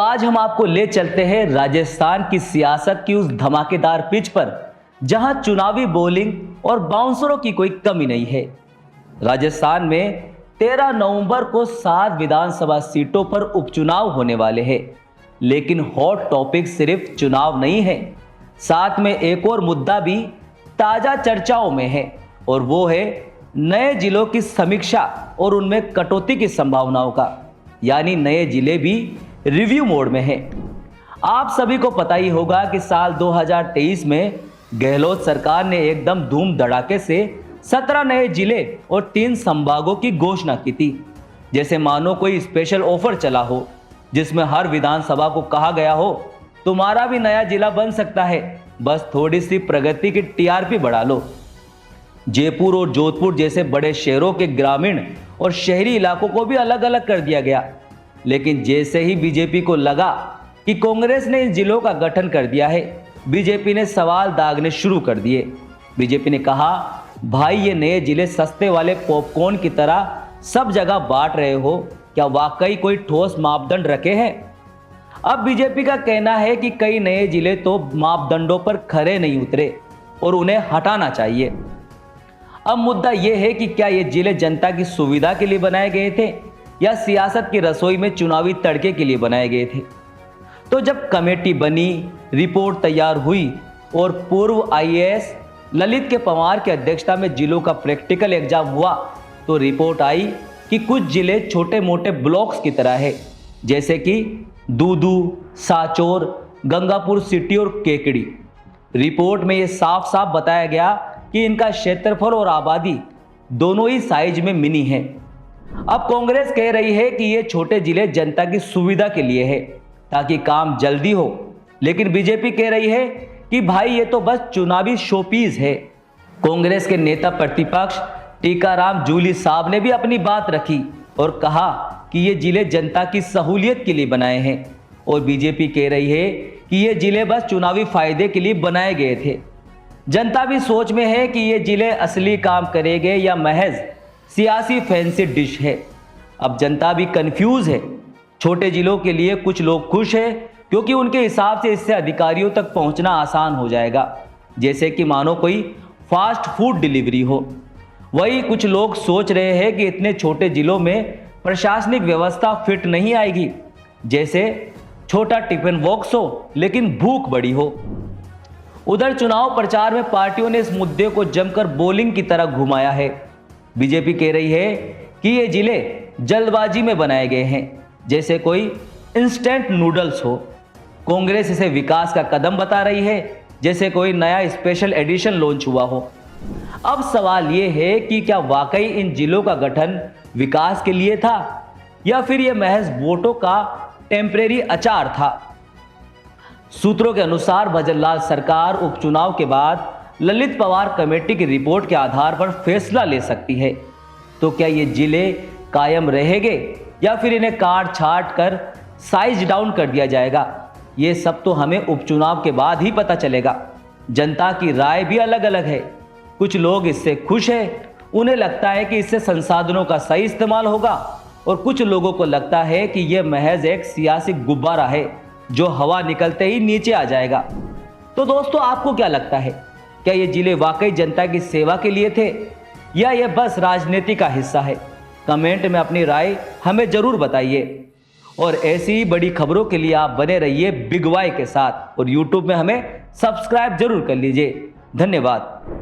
आज हम आपको ले चलते हैं राजस्थान की सियासत की उस धमाकेदार पिच पर जहां चुनावी बॉलिंग और बाउंसरों की कोई कमी नहीं है। राजस्थान में 13 नवंबर को 7 विधानसभा सीटों पर उपचुनाव होने वाले हैं, लेकिन हॉट टॉपिक सिर्फ चुनाव नहीं है, साथ में एक और मुद्दा भी ताजा चर्चाओं में है और वो है नए जिलों की समीक्षा और उनमें कटौती की संभावनाओं का, यानी नए जिले भी रिव्यू मोड में है। आप सभी को पता ही होगा कि साल 2023 में गहलोत सरकार ने एकदम धूम धड़ाके से 17 नए जिले और 3 संभागों की घोषणा की थी, जैसे मानो कोई स्पेशल ऑफर चला हो जिसमें हर विधानसभा को कहा गया हो तुम्हारा भी नया जिला बन सकता है, बस थोड़ी सी प्रगति की टीआरपी बढ़ा लो। जयपुर और जोधपुर जैसे बड़े शहरों के ग्रामीण और शहरी इलाकों को भी अलग अलग कर दिया गया, लेकिन जैसे ही बीजेपी को लगा कि कांग्रेस ने इन जिलों का गठन कर दिया है, बीजेपी ने सवाल दागने शुरू कर दिए। बीजेपी ने कहा, भाई ये नए जिले सस्ते वाले पॉपकॉर्न की तरह सब जगह बांट रहे हो, क्या वाकई कोई ठोस मापदंड रखे हैं? अब बीजेपी का कहना है कि कई नए जिले तो मापदंडों पर खरे नहीं उतरे और उन्हें हटाना चाहिए। अब मुद्दा यह है कि क्या ये जिले जनता की सुविधा के लिए बनाए गए थे या सियासत की रसोई में चुनावी तड़के के लिए बनाए गए थे? तो जब कमेटी बनी, रिपोर्ट तैयार हुई और पूर्व आईएएस ललित के पंवार की अध्यक्षता में जिलों का प्रैक्टिकल एग्जाम हुआ, तो रिपोर्ट आई कि कुछ जिले छोटे मोटे ब्लॉक्स की तरह है, जैसे कि दूदू, साचौर, गंगापुर सिटी और केकड़ी। रिपोर्ट में यह साफ साफ बताया गया कि इनका क्षेत्रफल और आबादी दोनों ही साइज में मिनी है। अब कांग्रेस कह रही है कि ये छोटे जिले जनता की सुविधा के लिए है ताकि काम जल्दी हो, लेकिन बीजेपी कह रही है कि भाई ये तो बस चुनावी शोपीस है। कांग्रेस के नेता प्रतिपक्ष टीकाराम जूली साहब ने भी अपनी बात रखी और कहा कि ये जिले जनता की सहूलियत के लिए बनाए हैं और बीजेपी कह रही है कि ये जिले बस चुनावी फायदे के लिए बनाए गए थे। जनता भी सोच में है कि ये जिले असली काम करेंगे या महज सियासी फैंसी डिश है। अब जनता भी कंफ्यूज है। छोटे जिलों के लिए कुछ लोग खुश हैं क्योंकि उनके हिसाब से इससे अधिकारियों तक पहुंचना आसान हो जाएगा, जैसे कि मानो कोई फास्ट फूड डिलीवरी हो। वही कुछ लोग सोच रहे हैं कि इतने छोटे जिलों में प्रशासनिक व्यवस्था फिट नहीं आएगी, जैसे छोटा टिफिन बॉक्स हो लेकिन भूख बड़ी हो। उधर चुनाव प्रचार में पार्टियों ने इस मुद्दे को जमकर बॉलिंग की तरह घुमाया है। बीजेपी कह रही है कि ये जिले जल्दबाजी में बनाए गए हैं, जैसे कोई इंस्टेंट नूडल्स हो। कांग्रेस इसे विकास का कदम बता रही है, जैसे कोई नया स्पेशल एडिशन लॉन्च हुआ हो। अब सवाल ये है कि क्या वाकई इन जिलों का गठन विकास के लिए था या फिर यह महज वोटों का टेम्परेरी अचार था? सूत्रों के अनुसार भजनलाल सरकार उपचुनाव के बाद ललित पंवार कमेटी की रिपोर्ट के आधार पर फैसला ले सकती है। तो क्या ये जिले कायम रहेंगे या फिर इन्हें काट छाट कर साइज डाउन कर दिया जाएगा? ये सब तो हमें उपचुनाव के बाद ही पता चलेगा। जनता की राय भी अलग अलग है। कुछ लोग इससे खुश हैं, उन्हें लगता है कि इससे संसाधनों का सही इस्तेमाल होगा, और कुछ लोगों को लगता है कि यह महज एक सियासी गुब्बारा है जो हवा निकलते ही नीचे आ जाएगा। तो दोस्तों, आपको क्या लगता है? क्या ये जिले वाकई जनता की सेवा के लिए थे या यह बस राजनीति का हिस्सा है? कमेंट में अपनी राय हमें जरूर बताइए और ऐसी ही बड़ी खबरों के लिए आप बने रहिए बिग वाई के साथ और यूट्यूब में हमें सब्सक्राइब जरूर कर लीजिए। धन्यवाद।